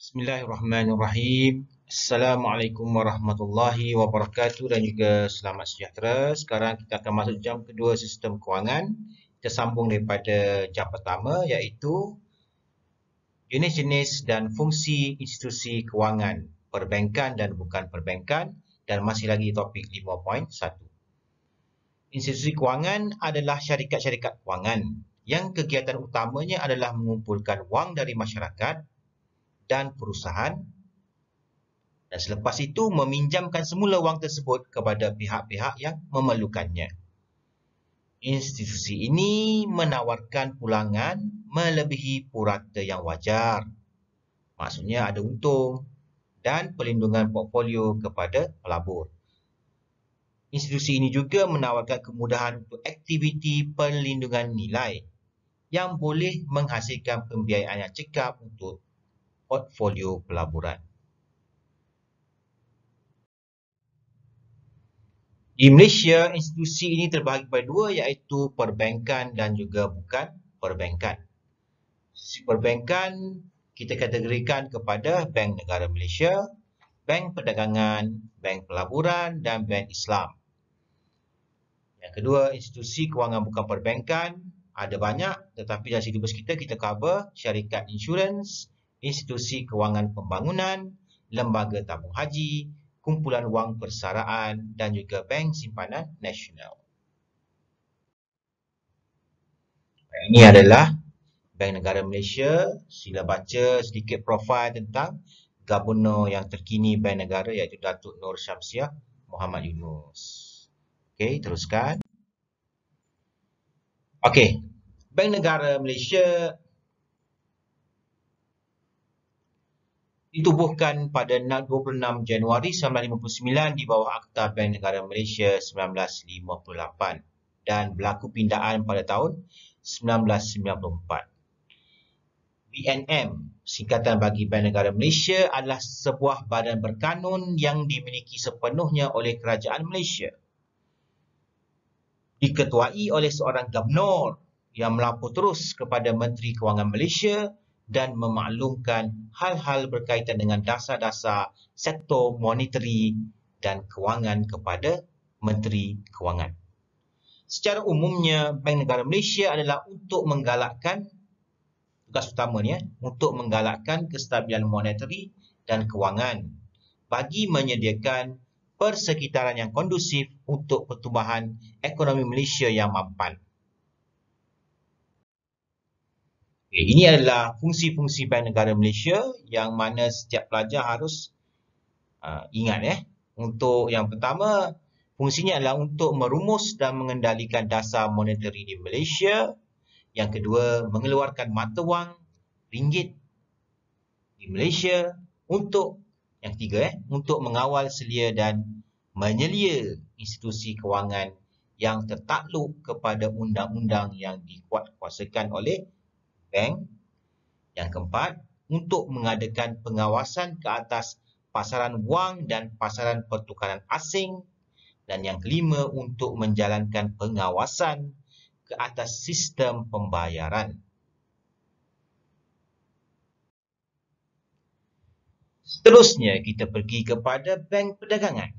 Bismillahirrahmanirrahim. Assalamualaikum warahmatullahi wabarakatuh dan juga selamat sejahtera. Sekarang kita akan masuk jam kedua sistem kewangan. Kita sambung daripada jam pertama iaitu jenis-jenis dan fungsi institusi kewangan, perbankan dan bukan perbankan, dan masih lagi topik 5.1. Institusi kewangan adalah syarikat-syarikat kewangan yang kegiatan utamanya adalah mengumpulkan wang dari masyarakat dan perusahaan, dan selepas itu meminjamkan semula wang tersebut kepada pihak-pihak yang memerlukannya. Institusi ini menawarkan pulangan melebihi purata yang wajar. Maksudnya ada untung dan perlindungan portfolio kepada pelabur. Institusi ini juga menawarkan kemudahan untuk aktiviti perlindungan nilai yang boleh menghasilkan pembiayaan yang cekap untuk portfolio pelaburan. Di Malaysia, institusi ini terbahagi kepada dua iaitu perbankan dan juga bukan perbankan. Institusi perbankan kita kategorikan kepada Bank Negara Malaysia, Bank Perdagangan, Bank Pelaburan dan Bank Islam. Yang kedua, institusi kewangan bukan perbankan ada banyak, tetapi dalam silibus kita cover syarikat insurans, institusi kewangan pembangunan, lembaga tabung haji, kumpulan wang persaraan dan juga bank simpanan nasional. Ini adalah Bank Negara Malaysia. Sila baca sedikit profil tentang Gubernur yang terkini Bank Negara iaitu Datuk Nur Syamsiah Muhammad Yunus. Okey, teruskan. Okey, Bank Negara Malaysia ditubuhkan pada 26 Januari 1959 di bawah Akta Bank Negara Malaysia 1958 dan berlaku pindaan pada tahun 1994. BNM, singkatan bagi Bank Negara Malaysia, adalah sebuah badan berkanun yang dimiliki sepenuhnya oleh Kerajaan Malaysia. Diketuai oleh seorang gubernur yang melapor terus kepada Menteri Kewangan Malaysia dan memaklumkan hal-hal berkaitan dengan dasar-dasar sektor moneteri dan kewangan kepada Menteri Kewangan. Secara umumnya, Bank Negara Malaysia adalah untuk menggalakkan, tugas utamanya, untuk menggalakkan kestabilan moneteri dan kewangan bagi menyediakan persekitaran yang kondusif untuk pertumbuhan ekonomi Malaysia yang mampan. Ini adalah fungsi-fungsi Bank Negara Malaysia yang mana setiap pelajar harus ingat. Untuk yang pertama, fungsinya adalah untuk merumus dan mengendalikan dasar moneteri di Malaysia. Yang kedua, mengeluarkan mata wang ringgit di Malaysia. Untuk yang ketiga, untuk mengawal selia dan menyelia institusi kewangan yang tertakluk kepada undang-undang yang dikuatkuasakan oleh bank. Yang keempat, untuk mengadakan pengawasan ke atas pasaran wang dan pasaran pertukaran asing. Dan yang kelima, untuk menjalankan pengawasan ke atas sistem pembayaran. Seterusnya, kita pergi kepada Bank Perdagangan.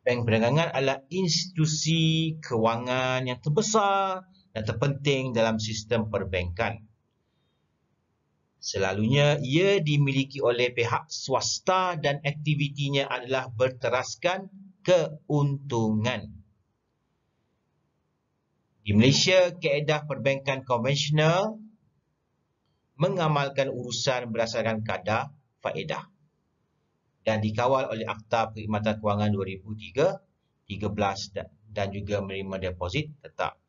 Bank Perdagangan adalah institusi kewangan yang terbesar dan terpenting dalam sistem perbankan. Selalunya ia dimiliki oleh pihak swasta dan aktivitinya adalah berteraskan keuntungan. Di Malaysia, kaedah perbankan konvensional mengamalkan urusan berdasarkan kadar faedah dan dikawal oleh Akta Perkhidmatan Kewangan 2013 dan juga menerima deposit tetap.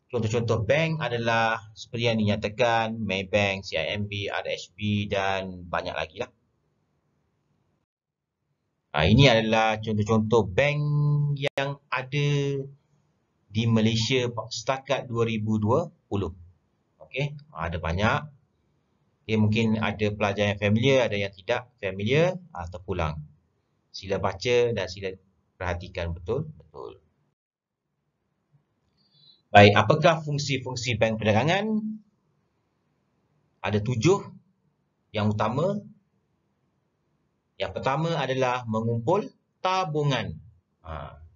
Contoh-contoh bank adalah seperti yang dinyatakan Maybank, CIMB, RHB dan banyak lagi lah. Ini adalah contoh-contoh bank yang ada di Malaysia setakat 2020. Okey, ada banyak. Mungkin ada pelajar yang familiar, ada yang tidak familiar, terpulang. Sila baca dan sila perhatikan betul-betul. Baik, apakah fungsi-fungsi bank perdagangan? Ada 7. Yang pertama adalah mengumpul tabungan.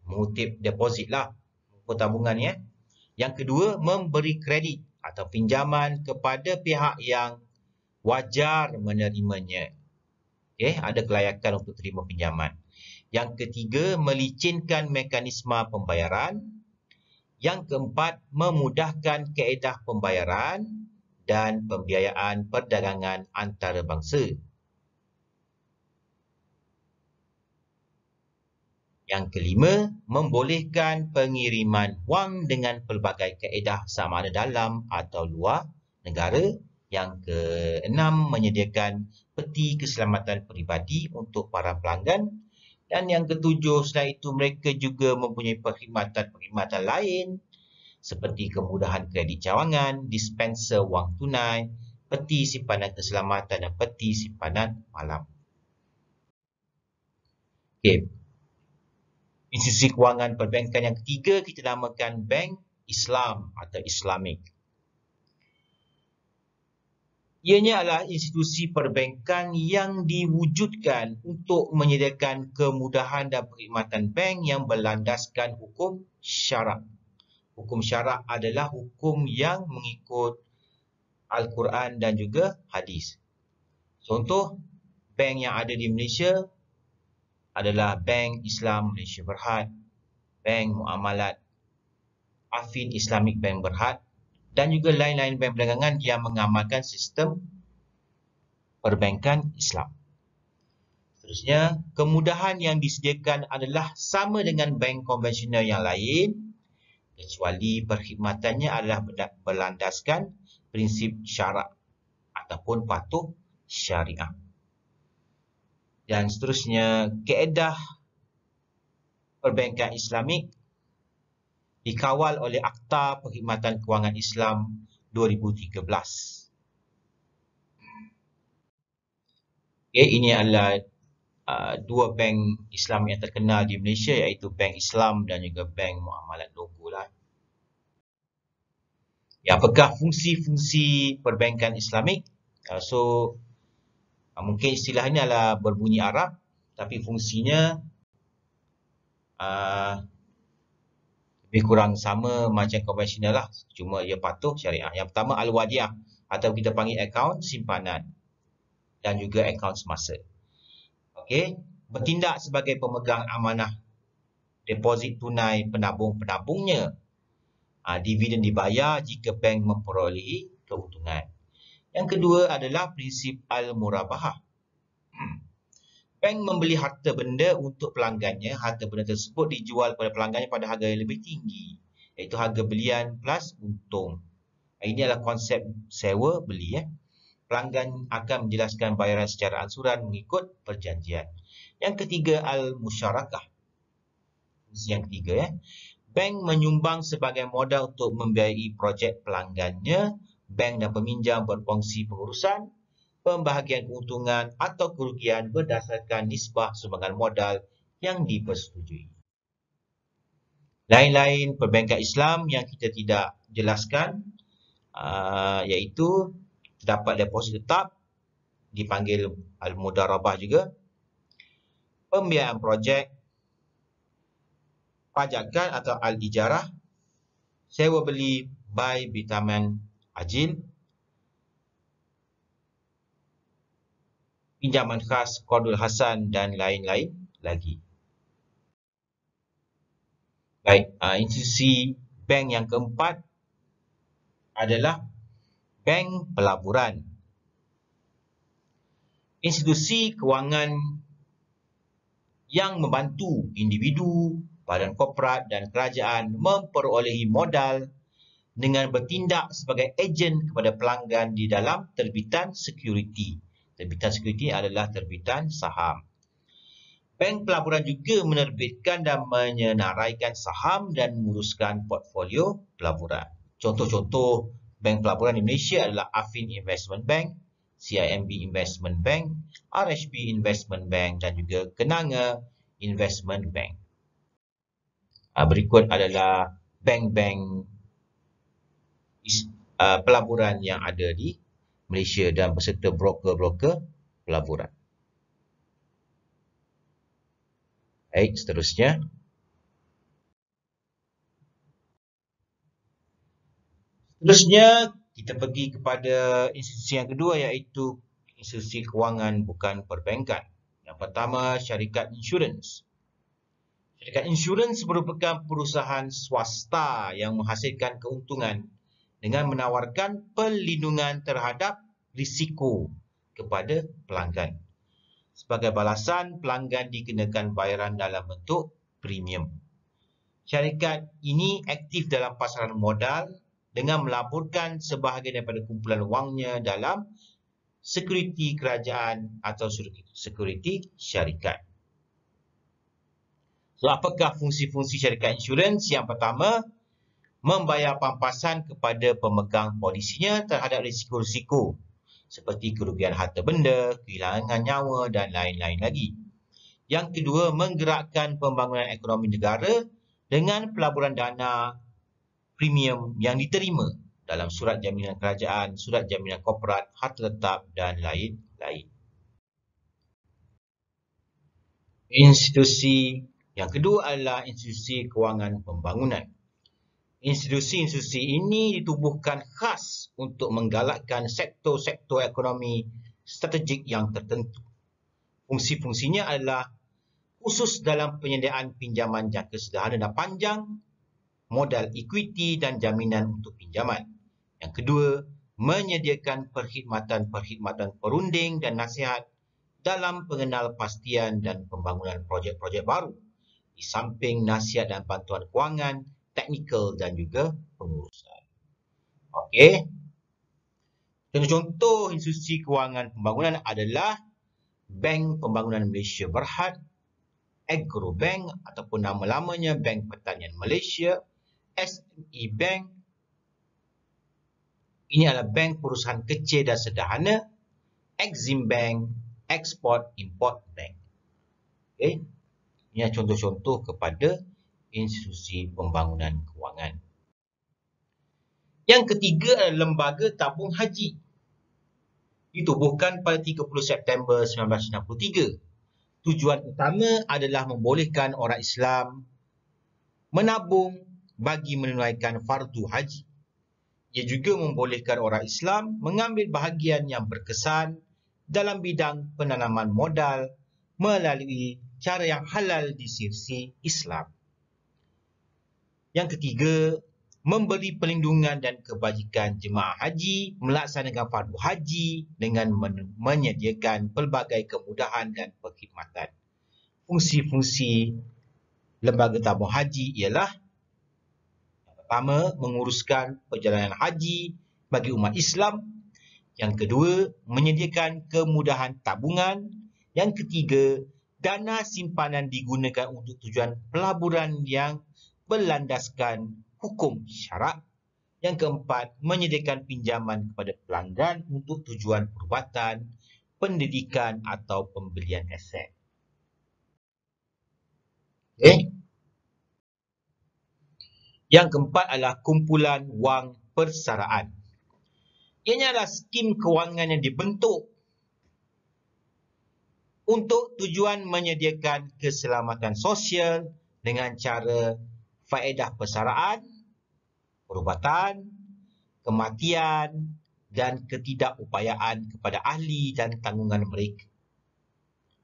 Mengutip deposit lah, mengumpul tabungan ya. Yang kedua, memberi kredit atau pinjaman kepada pihak yang wajar menerimanya. Ada kelayakan untuk terima pinjaman. Yang ketiga, melicinkan mekanisme pembayaran. Yang keempat, memudahkan kaedah pembayaran dan pembiayaan perdagangan antarabangsa. Yang kelima, membolehkan pengiriman wang dengan pelbagai kaedah sama ada dalam atau luar negara. Yang keenam, menyediakan peti keselamatan peribadi untuk para pelanggan. Dan yang ketujuh, selain itu mereka juga mempunyai perkhidmatan-perkhidmatan lain seperti kemudahan kredit cawangan, dispenser wang tunai, peti simpanan keselamatan dan peti simpanan malam. Institusi kewangan perbankan yang ketiga kita namakan Bank Islam atau Islamic. Ianya adalah institusi perbankan yang diwujudkan untuk menyediakan kemudahan dan perkhidmatan bank yang berlandaskan hukum syarak. Hukum syarak adalah hukum yang mengikut Al-Quran dan juga hadis. Contoh, bank yang ada di Malaysia adalah Bank Islam Malaysia Berhad, Bank Muamalat, Affin Islamic Bank Berhad dan juga lain-lain bank perdagangan yang mengamalkan sistem perbankan Islam. Seterusnya, kemudahan yang disediakan adalah sama dengan bank konvensional yang lain kecuali perkhidmatannya adalah berlandaskan prinsip syarak ataupun patuh syariah. Dan seterusnya, kaedah perbankan Islamik dikawal oleh Akta Perkhidmatan Kewangan Islam 2013. Ini adalah dua bank Islam yang terkenal di Malaysia iaitu Bank Islam dan juga Bank Muamalat Logo lah. Apakah fungsi-fungsi perbankan Islamik? Mungkin istilahnya adalah berbunyi Arab tapi fungsinya lebih kurang sama macam konvensional lah, cuma ia patuh syariah. Yang pertama Al-Wadiah atau kita panggil akaun simpanan dan juga akaun semasa. Bertindak sebagai pemegang amanah deposit tunai penabung-penabungnya. Dividen dibayar jika bank memperolehi keuntungan. Yang kedua adalah prinsip Al-Murabahah. Bank membeli harta benda untuk pelanggannya. Harta benda tersebut dijual kepada pelanggannya pada harga yang lebih tinggi, iaitu harga belian plus untung. Ini adalah konsep sewa beli. Pelanggan akan menjelaskan bayaran secara ansuran mengikut perjanjian. Yang ketiga, Al-Musyarakah. Yang ketiga, bank menyumbang sebagai modal untuk membiayai projek pelanggannya. Bank dan peminjam berkongsi pengurusan, pembahagian keuntungan atau kerugian berdasarkan nisbah sumbangan modal yang dipersetujui. Lain-lain perbankan Islam yang kita tidak jelaskan iaitu terdapat deposit tetap, dipanggil Al-Mudarabah juga, pembiayaan projek, pajakan atau Al-Ijarah, sewa beli buy bitaman ajil, pinjaman khas, Qardul Hasan dan lain-lain lagi. Baik, institusi bank yang keempat adalah bank pelaburan. Institusi kewangan yang membantu individu, badan korporat dan kerajaan memperolehi modal dengan bertindak sebagai ejen kepada pelanggan di dalam terbitan security. Terbitan security adalah terbitan saham. Bank pelaburan juga menerbitkan dan menyenaraikan saham dan menguruskan portfolio pelaburan. Contoh-contoh bank pelaburan di Malaysia adalah Affin Investment Bank, CIMB Investment Bank, RHB Investment Bank dan juga Kenanga Investment Bank. Berikut adalah bank-bank pelaburan yang ada di Malaysia dan beserta broker-broker pelaburan. Baik, seterusnya. Seterusnya, kita pergi kepada institusi yang kedua, iaitu institusi kewangan bukan perbankan. Yang pertama, syarikat insurans. Syarikat insurans merupakan perusahaan swasta yang menghasilkan keuntungan dengan menawarkan perlindungan terhadap risiko kepada pelanggan. Sebagai balasan, pelanggan dikenakan bayaran dalam bentuk premium. Syarikat ini aktif dalam pasaran modal dengan melaburkan sebahagian daripada kumpulan wangnya dalam sekuriti kerajaan atau sekuriti syarikat. So, apakah fungsi-fungsi syarikat insurans? Yang pertama, membayar pampasan kepada pemegang polisinya terhadap risiko-risiko seperti kerugian harta benda, kehilangan nyawa dan lain-lain lagi. Yang kedua, menggerakkan pembangunan ekonomi negara dengan pelaburan dana premium yang diterima dalam surat jaminan kerajaan, surat jaminan korporat, harta tetap dan lain-lain. Institusi yang kedua adalah institusi kewangan pembangunan. Institusi-institusi ini ditubuhkan khas untuk menggalakkan sektor-sektor ekonomi strategik yang tertentu. Fungsi-fungsinya adalah khusus dalam penyediaan pinjaman jangka sederhana dan panjang, modal ekuiti dan jaminan untuk pinjaman. Yang kedua, menyediakan perkhidmatan perunding dan nasihat dalam pengenalpastian dan pembangunan projek-projek baru, di samping nasihat dan bantuan kewangan, teknikal dan juga pengurusan. Okey. Contoh-contoh institusi kewangan pembangunan adalah Bank Pembangunan Malaysia Berhad, Agrobank ataupun nama-lamanya Bank Pertanian Malaysia, SME Bank. Ini adalah bank perusahaan kecil dan sederhana, Exim Bank, Export Import Bank. Okey. Ini adalah contoh-contoh kepada institusi pembangunan kewangan. Yang ketiga adalah Lembaga Tabung Haji. Ditubuhkan pada 30 September 1963. Tujuan utama adalah membolehkan orang Islam menabung bagi menunaikan fardu haji. Ia juga membolehkan orang Islam mengambil bahagian yang berkesan dalam bidang penanaman modal melalui cara yang halal di sisi Islam. Yang ketiga, memberi perlindungan dan kebajikan jemaah haji melaksanakan fardu haji dengan menyediakan pelbagai kemudahan dan perkhidmatan. Fungsi-fungsi Lembaga Tabung Haji ialah yang pertama, menguruskan perjalanan haji bagi umat Islam. Yang kedua, menyediakan kemudahan tabungan. Yang ketiga, dana simpanan digunakan untuk tujuan pelaburan yang berlandaskan hukum syarak. Yang keempat, menyediakan pinjaman kepada pelanggan untuk tujuan perubatan, pendidikan atau pembelian aset. Okay. Yang keempat adalah kumpulan wang persaraan. Ianya adalah skim kewangan yang dibentuk untuk tujuan menyediakan keselamatan sosial dengan cara faedah persaraan, perubatan, kematian dan ketidakupayaan kepada ahli dan tanggungan mereka.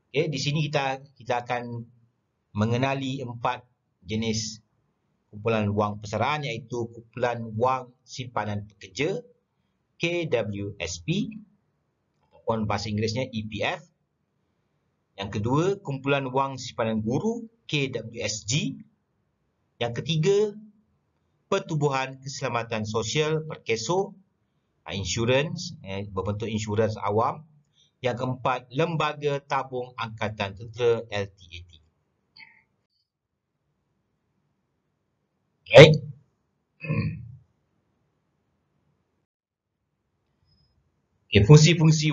Okay, di sini kita akan mengenali 4 jenis kumpulan wang persaraan, iaitu kumpulan wang simpanan pekerja KWSP ataupun bahasa Inggerisnya EPF. Yang kedua, kumpulan wang simpanan guru KWSG. Yang ketiga, Pertubuhan Keselamatan Sosial Perkeso, insurans, berbentuk insurans awam. Yang keempat, Lembaga Tabung Angkatan Tentera LTAT. Okay. Okay, fungsi-fungsi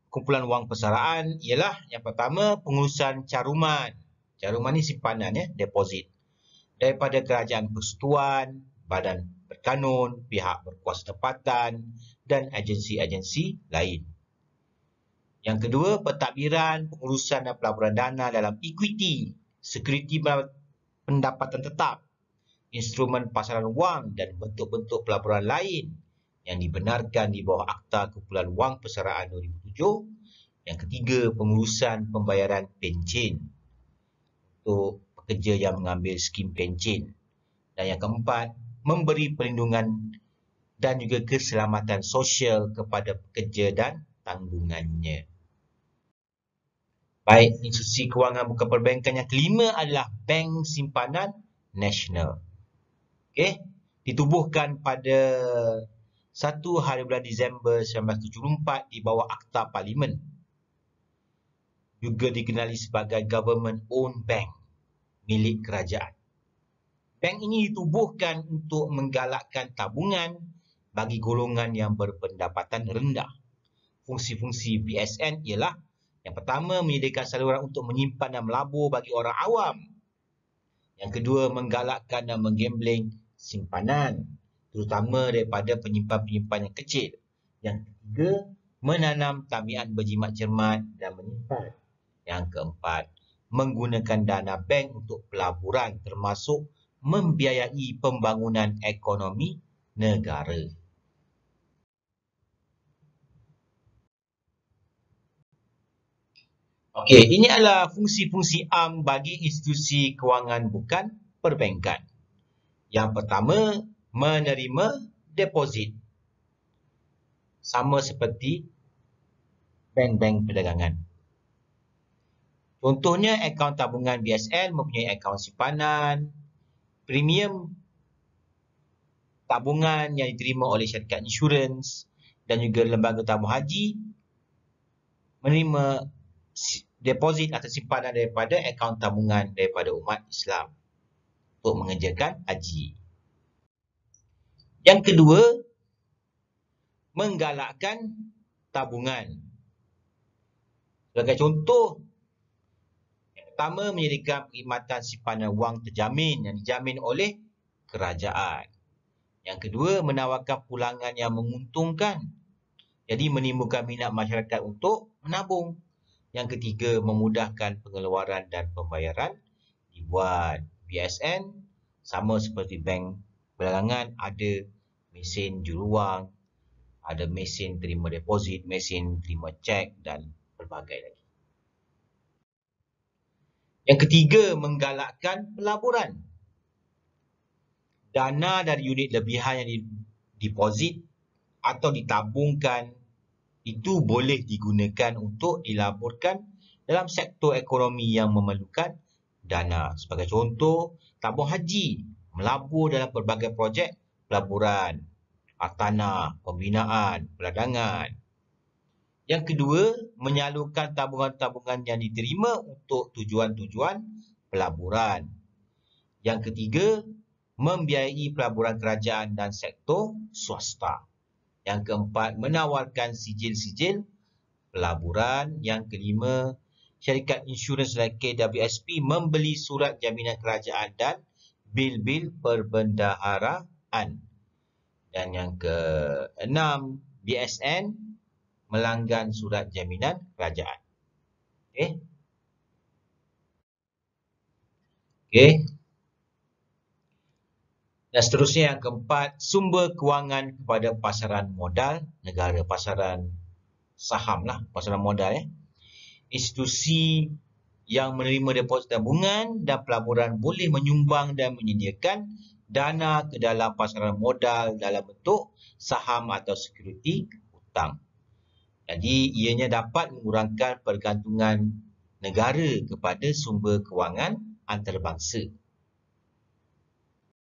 kumpulan wang persaraan ialah yang pertama, pengurusan caruman. Caruman ni simpanan, deposit. Daripada kerajaan persekutuan, badan berkanun, pihak berkuasa tempatan dan agensi-agensi lain. Yang kedua, pentadbiran, pengurusan dan pelaburan dana dalam equity, security pendapatan tetap, instrumen pasaran wang dan bentuk-bentuk pelaburan lain yang dibenarkan di bawah Akta Kumpulan Wang Persaraan 2007. Yang ketiga, pengurusan pembayaran pencen untuk pekerja yang mengambil skim pencen. Dan yang keempat, memberi perlindungan dan juga keselamatan sosial kepada pekerja dan tanggungannya. Baik, institusi kewangan bukan perbankan yang kelima adalah Bank Simpanan Nasional. Okey, ditubuhkan pada 1 hari bulan Disember 1974 di bawah Akta Parlimen. Juga dikenali sebagai Government Owned Bank, milik kerajaan. Bank ini ditubuhkan untuk menggalakkan tabungan bagi golongan yang berpendapatan rendah. Fungsi-fungsi BSN ialah yang pertama, menyediakan saluran untuk menyimpan dan melabur bagi orang awam. Yang kedua, menggalakkan dan menggambling simpanan, terutama daripada penyimpan-penyimpan yang kecil. Yang ketiga, menanam tabiat berjimat cermat dan menyimpan. Yang keempat, menggunakan dana bank untuk pelaburan termasuk membiayai pembangunan ekonomi negara. Okey, ini adalah fungsi-fungsi am bagi institusi kewangan bukan perbankan. Yang pertama, menerima deposit. Sama seperti bank-bank perdagangan. Contohnya, akaun tabungan BSN mempunyai akaun simpanan, premium tabungan yang diterima oleh syarikat insurans dan juga lembaga tabung haji menerima deposit atau simpanan daripada akaun tabungan daripada umat Islam untuk mengerjakan haji. Yang kedua, menggalakkan tabungan. Sebagai contoh, yang pertama, menyediakan perkhidmatan simpanan wang terjamin yang dijamin oleh kerajaan. Yang kedua, menawarkan pulangan yang menguntungkan. Jadi menimbulkan minat masyarakat untuk menabung. Yang ketiga, memudahkan pengeluaran dan pembayaran dibuat. BSN sama seperti bank perdagangan, ada mesin juruwang, ada mesin terima deposit, mesin terima cek dan pelbagai lagi. Yang ketiga, menggalakkan pelaburan. Dana dari unit lebihan yang dideposit atau ditabungkan itu boleh digunakan untuk dilaburkan dalam sektor ekonomi yang memerlukan dana. Sebagai contoh, tabung haji melabur dalam pelbagai projek pelaburan, hartanah, pembinaan, perdagangan. Yang kedua, menyalurkan tabungan-tabungan yang diterima untuk tujuan-tujuan pelaburan. Yang ketiga, membiayai pelaburan kerajaan dan sektor swasta. Yang keempat, menawarkan sijil-sijil pelaburan. Yang kelima, syarikat insurans like KWSP membeli surat jaminan kerajaan dan bil-bil perbendaharaan. Dan yang keenam, BSN melanggan surat jaminan kerajaan. Okey. Dan seterusnya yang keempat, sumber kewangan kepada pasaran modal negara, pasaran saham lah, pasaran modal. Institusi yang menerima deposit tabungan dan pelaburan boleh menyumbang dan menyediakan dana ke dalam pasaran modal dalam bentuk saham atau sekuriti hutang. Jadi, ianya dapat mengurangkan pergantungan negara kepada sumber kewangan antarabangsa.